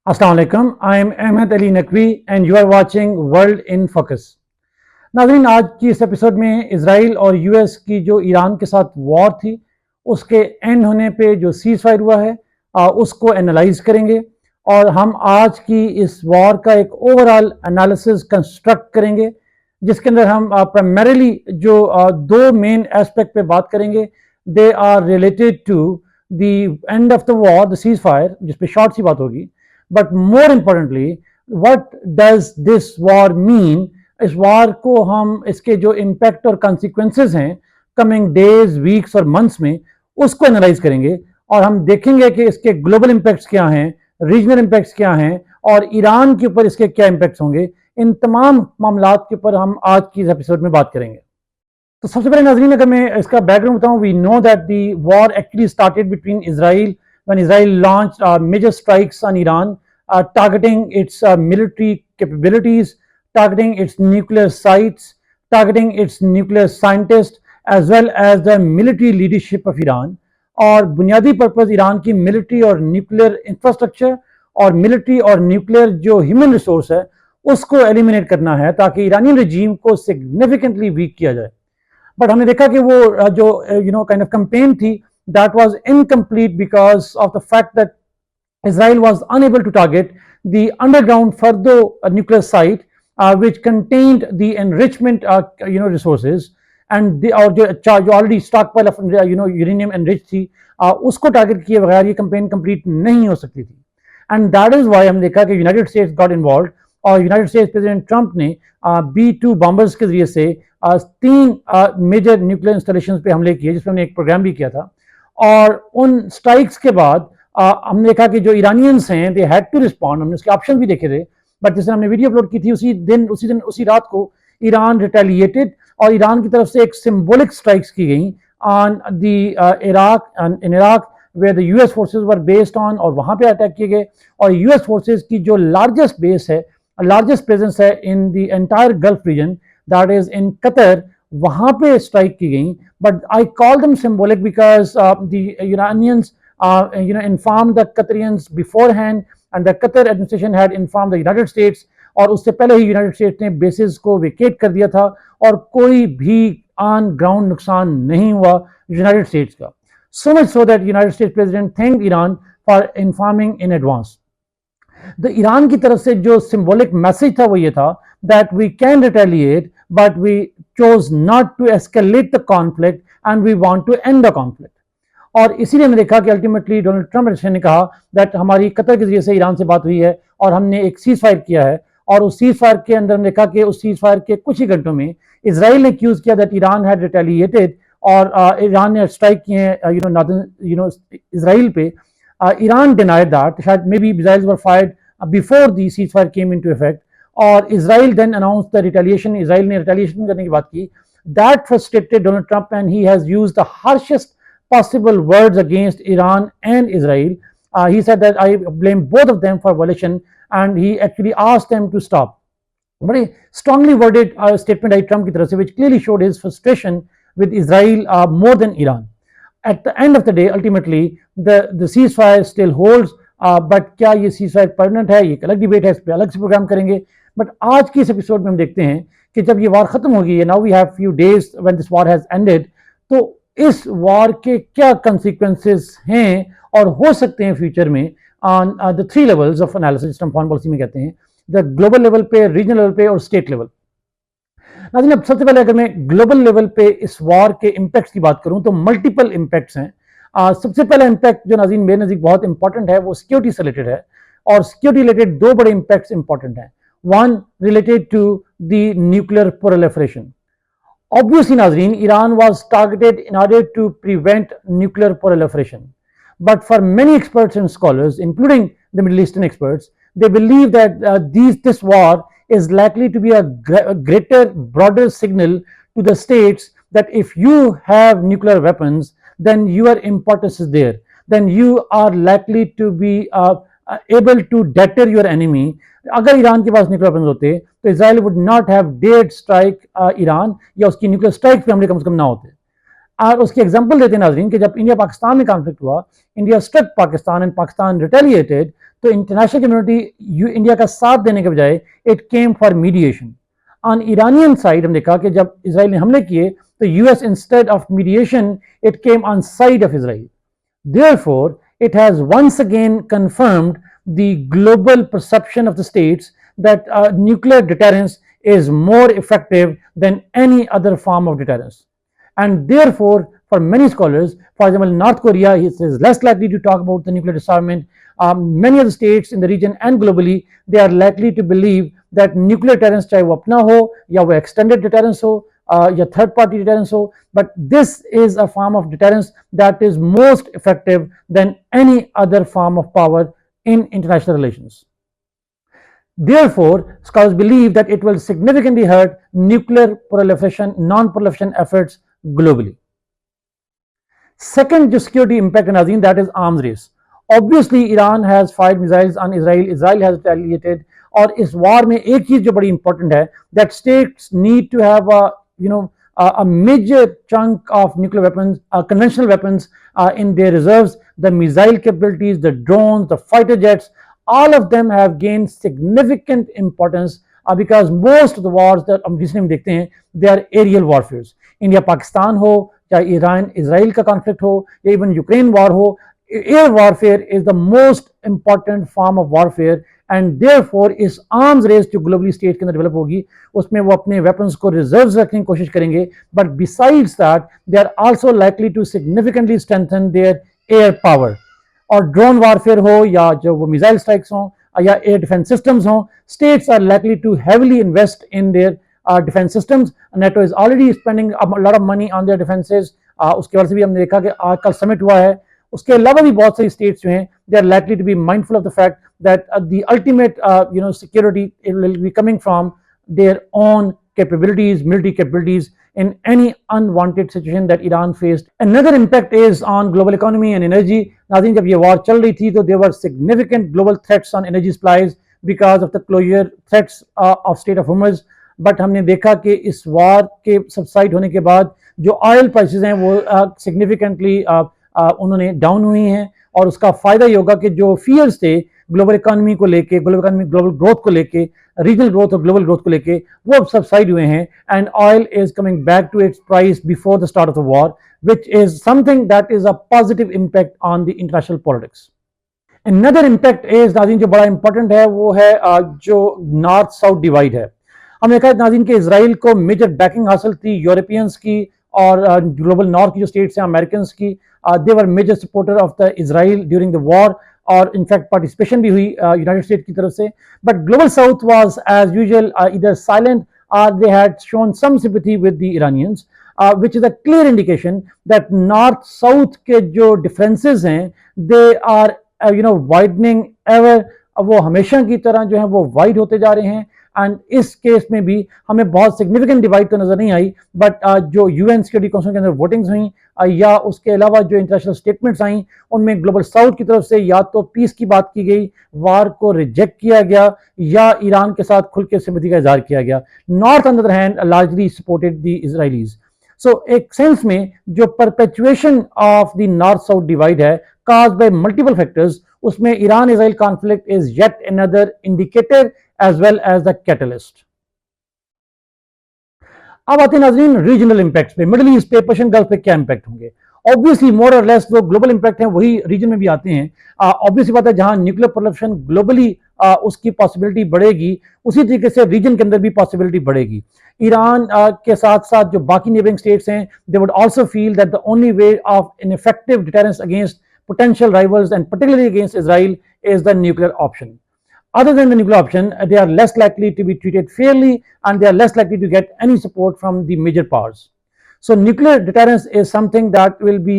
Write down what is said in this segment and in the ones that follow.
अस्सलाम वालेकुम, I am Ahmad Ali Naqvi and you are watching world in focus. नाज़रीन, आज की इस एपिसोड में इसराइल और यूएस की जो ईरान के साथ वॉर थी उसके एंड होने पे जो सीज फायर हुआ है उसको एनालाइज करेंगे और हम आज की इस वॉर का एक ओवरऑल एनालिसिस कंस्ट्रक्ट करेंगे जिसके अंदर हम प्राइमरीली जो दो मेन एस्पेक्ट पे बात करेंगे। They are related to the end of the war, the ceasefire, जिसपे शॉर्ट सी बात होगी। But more importantly, what does this war mean? इस वॉर को हम इसके जो इम्पैक्ट और कॉन्सिक्वेंसेज हैं कमिंग डेज, वीक्स और मंथ्स में, उसको एनालाइज करेंगे और हम देखेंगे कि इसके ग्लोबल इम्पैक्ट्स क्या हैं, रीजनल इम्पैक्ट्स क्या हैं और ईरान के ऊपर इसके क्या इम्पैक्ट्स होंगे। इन तमाम मामलात के ऊपर हम आज की इस एपिसोड में बात करेंगे। तो सबसे पहले नाज़रीन, अगर मैं इसका बैकग्राउंड बताऊं, we know that the war actually started between Israel when Israel launched major strikes on Iran, targeting its military capabilities, targeting its nuclear sites, targeting its nuclear scientists, as well as the military leadership of Iran. और बुनियादी purpose Iran की military और nuclear infrastructure और military और nuclear जो human resource है उसको eliminate करना है ताकि ईरानियन रजीम को सिग्निफिकेंटली वीक किया जाए। बट हमने देखा कि वो जो काइंड ऑफ कैंपेन थी, that was incomplete because of the fact that Israel was unable to target the underground further nuclear site which contained the enrichment resources and the और जो already stockpile of uranium enriched थी उसको target किए बगैर ये campaign complete नहीं हो सकती थी। एंड दैट इज वाई हमने देखा कि यूनाइटेड स्टेट्स गॉट इन्वॉल्व और यूनाइटेड स्टेट्स प्रेसिडेंट ट्रंप ने B-2 बॉम्बर्स के जरिए से 3 मेजर न्यूक्लियर इंस्टॉलेशन पे हमले किए, जिसमें हमने एक प्रोग्राम भी किया था। और उन स्ट्राइक्स के बाद हमने देखा कि जो ईरानियंस हैं दे हैड टू रिस्पॉन्ड। हमने उसके ऑप्शन भी देखे थे, बट जैसे हमने वीडियो अपलोड की थी उसी रात को ईरान रिटेलिएटेड और ईरान की तरफ से एक सिंबॉलिक स्ट्राइक्स की गई on the Iraq where the US forces were based on, और वहां पे अटैक किए गए। और यूएस फोर्सेस की जो लार्जेस्ट बेस है, लार्जेस्ट प्रेजेंस है in the entire Gulf region, that is in Qatar, वहां पे स्ट्राइक की गई। But I call them symbolic because the Iranians informed the Qatarians beforehand and the Qatar administration had informed the United States, और उससे पहले ही United states ने basis को vacate कर दिया था और कोई भी ऑन ग्राउंड नुकसान नहीं हुआ यूनाइटेड स्टेट्स का। So much so that United states president thank Iran for informing in advance. The Iran की तरफ से जो सिंबॉलिक मैसेज था वो ये था that we can retaliate but we chose not to escalate the conflict and we want to end the conflict. और इसीलिए हमने देखा कि अल्टीमेटली डोनाल्ड ट्रंप ने कहा दैट हमारी कतर के जरिए से ईरान से बात हुई है और हमने एक सीज फायर किया है, और उस सीज फायर के अंदर हमने देखा कि उस सीज फायर के कुछ ही घंटों में इसराइल ने एक्यूज किया दैट ईरान हैड रिटेलिएटेड और ईरान ने स्ट्राइक किए हैं इसराइल पे। ईरान डिनाइड दैट, शायद may be missiles were fired before the ceasefire came into effect, और Israel then announce the retaliation. Israel ने रिटेलिएशन करने की बात की। That frustrated Donald Trump and he has used the harshest possible words against Iran and Israel. He said that I blame both of them for violation, and he actually asked them to stop. Very strongly worded statement by Trump की तरफ से, which clearly showed his frustration with Israel more than Iran. At the end of the day, ultimately the ceasefire still holds, but क्या ये ceasefire permanent है, ये एक अलग debate है, इस पर अलग से प्रोग्राम करेंगे। बट आज की इस एपिसोड में हम देखते हैं कि जब ये वॉर खत्म होगी, now we have few days when this war has ended, तो इस वॉर के क्या कंसिक्वेंसेस हैं और हो सकते हैं फ्यूचर में on the 3 levels of analysis, हम फॉरेन पॉलिसी में कहते हैं, द ग्लोबल लेवल पे, रीजनल लेवल पे और स्टेट लेवल। नाज़रीन, अब सबसे पहले अगर मैं ग्लोबल लेवल पे इस वॉर के इम्पैक्ट्स की बात करूं तो मल्टीपल इम्पैक्ट्स हैं। सबसे पहला इम्पैक्ट जो नाज़रीन मेरे नज़दीक बहुत इंपॉर्टेंट है वो सिक्योरिटी से रिलेटेड है, और सिक्योरिटी रिलेटेड 2 बड़े इम्पैक्ट्स इंपॉर्टेंट हैं। One related to the nuclear proliferation. Obviously, Nazreen, Iran was targeted in order to prevent nuclear proliferation. But for many experts and scholars, including the Middle Eastern experts, they believe that this war is likely to be a greater, broader signal to the states that if you have nuclear weapons, then your importance is there. Then you are likely to be able to deter your enemy. अगर Iran के पास nuclear weapons होते तो Israel would not have dared strike Iran, या उसकी nuclear strike पे हमले कम से कम ना होते। और उसकी एग्जांपल देते हैं नाजरीन कि जब इंडिया पाकिस्तान में कॉन्फ्लिक्ट हुआ, India struck Pakistan and Pakistan retaliated, तो इंटरनेशनल कम्युनिटी इंडिया का साथ देने के बजाय it came for mediation. On Iranian side हम देखा कि जब इसराइल ने हमले किए तो US instead of mediation it came on side of Israel. Therefore, it has once again confirmed the global perception of the states that nuclear deterrence is more effective than any other form of deterrence. And therefore, for many scholars, for example, North Korea is less likely to talk about the nuclear disarmament. Many of the states in the region and globally, they are likely to believe that nuclear deterrence, चाहे वो अपना हो या वो extended deterrence हो या third party deterrence हो, but this is a form of deterrence that is most effective than any other form of power in international relations. Therefore, scholars believe that it will significantly hurt nuclear proliferation, non-proliferation efforts globally. Second, just security impact, Nazeen, that is arms race. Obviously, Iran has fired missiles on Israel. Israel has retaliated. और इस वार में एक चीज जो बड़ी important है, that states need to have a major chunk of nuclear weapons, conventional weapons in their reserves. The missile capabilities, the drones, the fighter jets, all of them have gained significant importance because most of the wars that हम recently देखते हैं, they are aerial warfares. India Pakistan हो, चाहे Iran Israel का conflict हो या even Ukraine war हो, air warfare is the most important form of warfare and therefore इस आर्म्स रेस जो ग्लोबली स्टेट के अंदर डेवलप होगी उसमें वो अपने वेपन्स को रिजर्व रखने की कोशिश करेंगे, but besides that they are also likely to significantly strengthen their air power. और ड्रोन वॉरफेयर हो या जो वो मिसाइल स्ट्राइक्स हों या एयर डिफेंस सिस्टम्स हों, states are likely to heavily invest in their defence systems. NATO is already spending a lot of money on their defences. उसके बाद से भी हमने देखा कि आज कल समिट हुआ है, उसके अलावा भी बहुत सारी स्टेट्स जो हैं they are likely to be mindful of the fact that the ultimate security will be coming from their own capabilities, military capabilities in any unwanted situation that Iran faced. Another impact is on global economy and energy. Nazeen, जब ये war चल रही थी तो there were significant global threats on energy supplies because of the closure threats of Strait of Hormuz. But हमने देखा कि इस war के सबसाइड होने के बाद जो ऑयल प्राइसेस हैं वो सिग्निफिकेंटली उन्होंने डाउन हुई हैं और उसका फायदा ये होगा कि जो फियर्स थे ग्लोबल इकोनॉमी को लेके, ग्लोबल ग्रोथ को लेके, रीजनल ग्रोथ और ग्लोबल ग्रोथ को लेके, वो अब सबसाइड हुए हैं and oil is coming back to its price before the start of the war, which is something that is a positive impact on the international politics. Another impact is नाज़रीन जो बड़ा important है वो है जो north south divide है। हमने कहा नाज़रीन के इसराइल को मेजर बैकिंग हासिल थी यूरोपियंस की और ग्लोबल नॉर्थ की जो स्टेट्स हैं अमेरिकन की, they were major supporter of the Israel during the war और इनफैक्ट पार्टिसिपेशन भी हुई यूनाइटेड स्टेट की तरफ से। But global south was as usual either silent or they had shown some sympathy with the Iranians, which is a clear indication that north-south के जो differences हैं, they are widening ever, वो हमेशा की तरह जो है वो वाइड होते जा रहे हैं। एंड इस केस में भी हमें बहुत सिग्निफिकेंट डिवाइड तो नजर नहीं आई, बट जो यूएन सिक्योरिटी काउंसिल के अंदर वोटिंग्स हुई या उसके अलावा जो इंटरनेशनल स्टेटमेंट्स आई उनमें ग्लोबल साउथ की तरफ से या तो पीस की बात की गई, वार को रिजेक्ट किया गया या ईरान के साथ खुल के सिम्पैथी का इजहार किया गया। North on the other hand largely supported the Israelis. So एक सेंस में जो perpetuation of the north south divide है caused by multiple factors, उसमें Iran Israel conflict is yet another indicator as well as the catalyst. अब आते हैं नाज़रीन regional impacts पे, मिडिल ईस्ट पे, पर्शियन गल्फ पे क्या इंपैक्ट होंगे। ऑब्वियसली मोर और लेस जो ग्लोबल इंपैक्ट हैं वही रीजन में भी आते हैं। ऑब्वियसली बात है जहां न्यूक्लियर प्रोलिफरेशन ग्लोबली उसकी पॉसिबिलिटी बढ़ेगी उसी तरीके से रीजन के अंदर भी पॉसिबिलिटी बढ़ेगी। ईरान के साथ साथ जो बाकी नेबरिंग स्टेट्स हैं they would also feel that the only way of an effective deterrence against potential rivals and particularly against Israel is the nuclear option. Other than the nuclear option, they are less likely to be treated fairly and they are less likely to get any support from the major powers. So nuclear deterrence is something that will be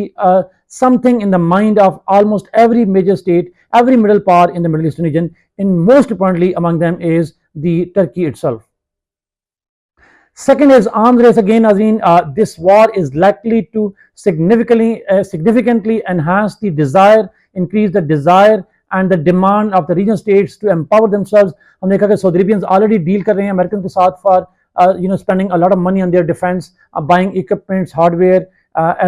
something in the mind of almost every major state, every middle power in the Middle Eastern region, and most importantly among them is the Turkey itself. Second is arms race. Again, Nazreen, this war is likely to significantly enhance the desire, increase the desire and the demand of the regional states to empower themselves. हमने कहा कि Saudi Arabians already deal कर रहे हैं American के साथ for spending a lot of money on their defense, buying equipments, hardware,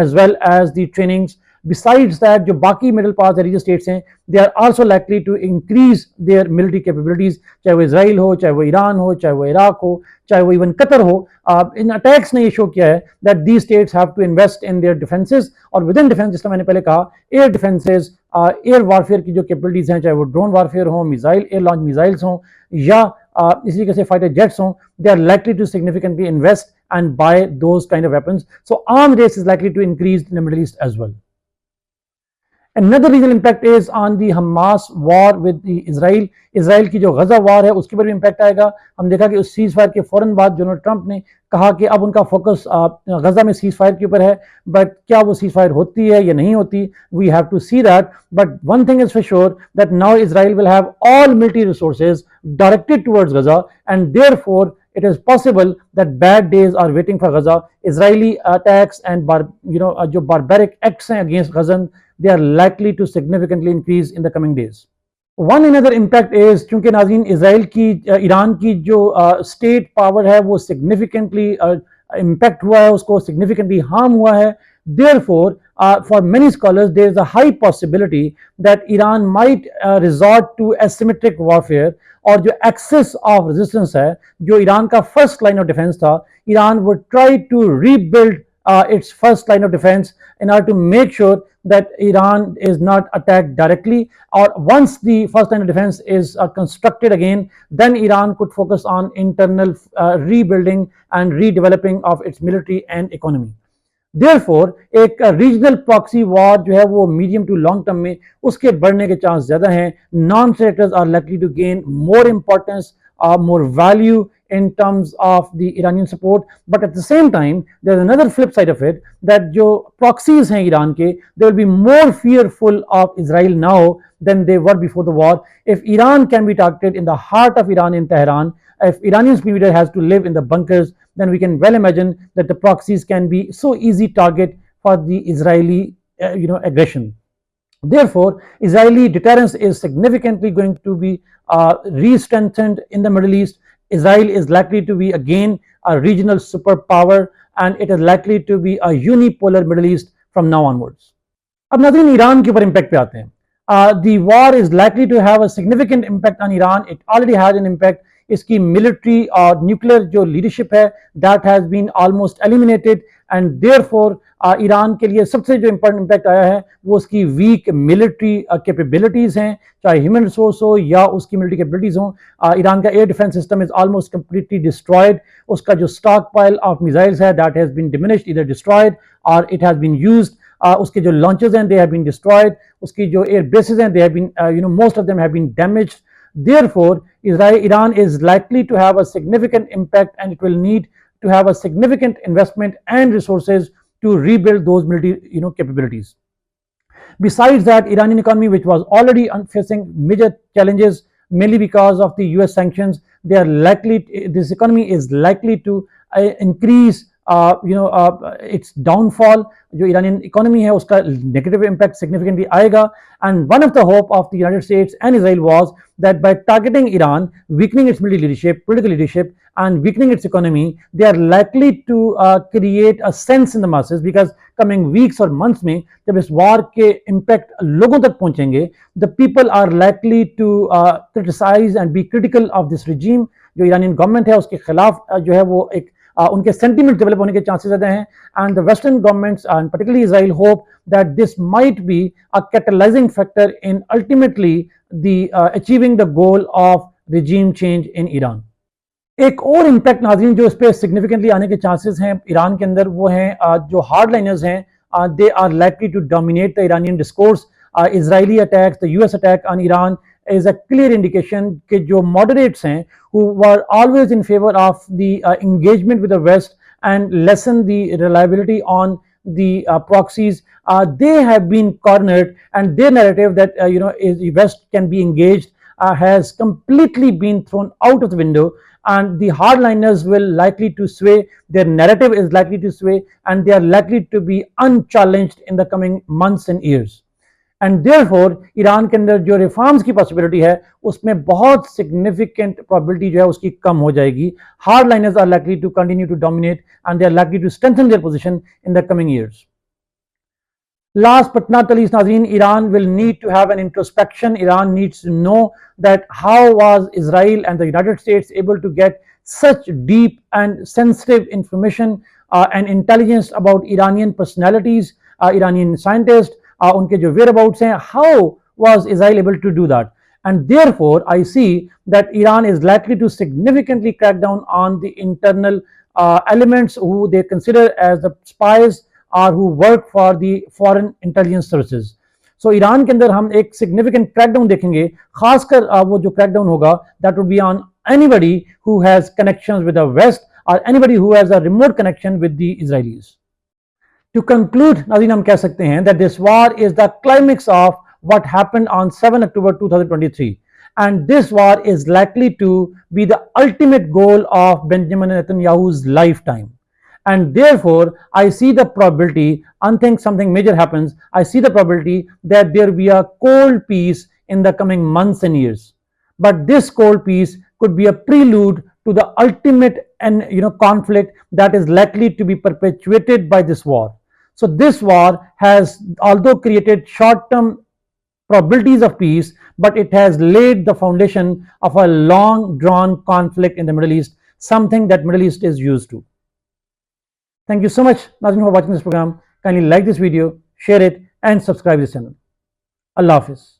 as well as the trainings. Besides that, जो बाकी मिडिल पास रिलीजियस स्टेट्स हैं, they are also likely to increase their military capabilities, चाहे वो Israel हो, चाहे वो Iran हो, चाहे वो इराक हो, चाहे वो इवन कतर हो. इन अटैक्स ने ये शो किया है that these states have to invest in their defences, और विद इन डिफेंस, जिसका मैंने पहले कहा, एयर डिफेंसेस, एयर वारफेयर की जो कैपेबिलिटीज हैं, चाहे वो ड्रोन वारफेयर हो, मिसाइल, एयर लॉन्च मिसाइल्स हों, या इसी तरीके से फाइटर जेट्स हों, they are likely to significantly invest and buy those kind of weapons. So arms race is likely to increase in the Middle East as well. Another regional impact is on the Hamas war with the Israel. Israel की जो गजा वार है उसके ऊपर भी impact आएगा. हम देखा कि उस सीज फायर के फौरन बाद डोनाल्ड ट्रंप ने कहा कि अब उनका फोकस गजा में सीज फायर के ऊपर है, बट क्या वो सीज फायर होती है या नहीं होती, we have to see that. But one thing is for sure that now Israel will have all military resources directed towards Gaza, and therefore it is possible that bad days are waiting for Gaza. Israeli attacks and जो barbaric acts हैं against Gaza, they are likely to significantly increase in the coming days. One another impact is, क्योंकि नाज़रीन Israel की Iran की जो state power है वो significantly impact हुआ है, उसको significantly harm हुआ है. Therefore, for many scholars, there is a high possibility that Iran might resort to asymmetric warfare, और जो एक्सेस ऑफ रेजिस्टेंस है, जो ईरान का फर्स्ट लाइन ऑफ डिफेंस था, Iran would try to rebuild its first line of defense in order to make sure that Iran is not attacked directly, or once the first line of defense is constructed again, then Iran could focus on internal rebuilding and redeveloping of its military and economy. Therefore, एक regional proxy war जो है वो medium to long term में उसके बढ़ने के chance ज्यादा हैं. Non state actors are likely to gain more importance, more value in terms of the Iranian support. But at the same time, there's another flip side of it, that जो proxies हैं Iran के, they will be more fearful of Israel now than they were before the war. If Iran can be targeted in the heart of Iran in Tehran, if Iranian leader has to live in the bunkers, then we can well imagine that the proxies can be so easy target for the Israeli aggression. Therefore, Israeli deterrence is significantly going to be re-strengthened in the Middle East. Israel is likely to be again a regional superpower, and it is likely to be a unipolar Middle East from now onwards. अब नाज़रीन Iran के ऊपर impact पे आते हैं. The war is likely to have a significant impact on Iran. It already has an impact. इसकी military और nuclear जो लीडरशिप है, that has been almost eliminated, and therefore Iran के लिए सबसे जो इंपॉर्टेंट इम्पैक्ट आया है वो उसकी वीक मिलिट्री कैपेबिलिटीज हैं, चाहे ह्यूमन रिसोर्स हो या उसकी मिलिट्री कैपेबिलिटीज हो. ईरान का air defence system is almost completely destroyed. उसका जो स्टॉक पाइल ऑफ मिसाइल्स है, दैट हैज बीन डिमिनिश्ड, इधर डिस्ट्रॉयड और इट हैज बीन यूज्ड. उसके जो लॉन्चेस हैं, दे हैव बीन डिस्ट्रॉयड. उसकी जो एयर बेसिस हैं, they have been most of them have been damaged. Therefore, Iran is likely to have a significant impact, and it will need to have a significant investment and resources to rebuild those military capabilities. Besides that, Iranian economy, which was already facing major challenges mainly because of the US sanctions, this economy is likely to increase its downfall. जो Iranian economy है उसका negative impact significantly आएगा. And one of the hope of the United States and Israel was that by targeting Iran, weakening its military leadership, political leadership, and weakening its economy, they are likely to create a sense in the masses, because coming weeks or months में जब इस war के impact लोगों तक पहुंचेंगे, the people are likely to criticize and be critical of this regime. जो Iranian government है उसके खिलाफ जो है वो एक उनके सेंटीमेंट डेवलप होने के चांसेस ज़्यादा हैं. And the western governments and particularly Israel hope that this might be a catalysing factor in ultimately the achieving the goal of regime change in Iran. एक और इम्पैक्ट नाज़रीन जो इस पर सिग्निफिकेंटली आने के चांसेस हैं ईरान के अंदर, वो हैं जो हार्डलाइनर्स हैं, they are likely to dominate the Iranian discourse. Israeli attacks, the US attack on Iran is a clear indication कि जो moderates हैं, who were always in favor of the engagement with the West and lessen the reliability on the proxies, they have been cornered, and their narrative that the West can be engaged has completely been thrown out of the window, and the hardliners will likely to sway. Their narrative is likely to sway, and they are likely to be unchallenged in the coming months and years. And therefore Iran के अंदर जो reforms की possibility है उसमें बहुत significant probability जो है उसकी कम हो जाएगी. Hard liners are likely to continue to dominate, and they are likely to strengthen their position in the coming years. Last but not the least, Nazreen, Iran will need to have an introspection. Iran needs to know that how was Israel and the United States able to get such deep and sensitive information and intelligence about Iranian personalities, Iranian scientists, उनके जो whereabouts हैं, how was Israel able to do that? And therefore, I see that Iran is likely to significantly crack down on the internal elements who they consider as the spies or who work for the foreign intelligence services. So Iran के अंदर हम एक significant crackdown देखेंगे, खासकर वो जो crackdown होगा that would be on anybody who has connections with the West or anybody who has a remote connection with the Israelis. To conclude, नाज़रीन हम कह सकते हैं that this war is the climax of what happened on 7 October 2023, and this war is likely to be the ultimate goal of Benjamin Netanyahu's lifetime. And therefore, I see the probability, until something major happens, I see the probability that there will be a cold peace in the coming months and years. But this cold peace could be a prelude to the ultimate and conflict that is likely to be perpetuated by this war. So this war has, although created short-term probabilities of peace, but it has laid the foundation of a long-drawn conflict in the Middle East, something that Middle East is used to. Thank you so much, Nazreen, for watching this program. Kindly like this video, share it, and subscribe this channel. Allah Hafiz.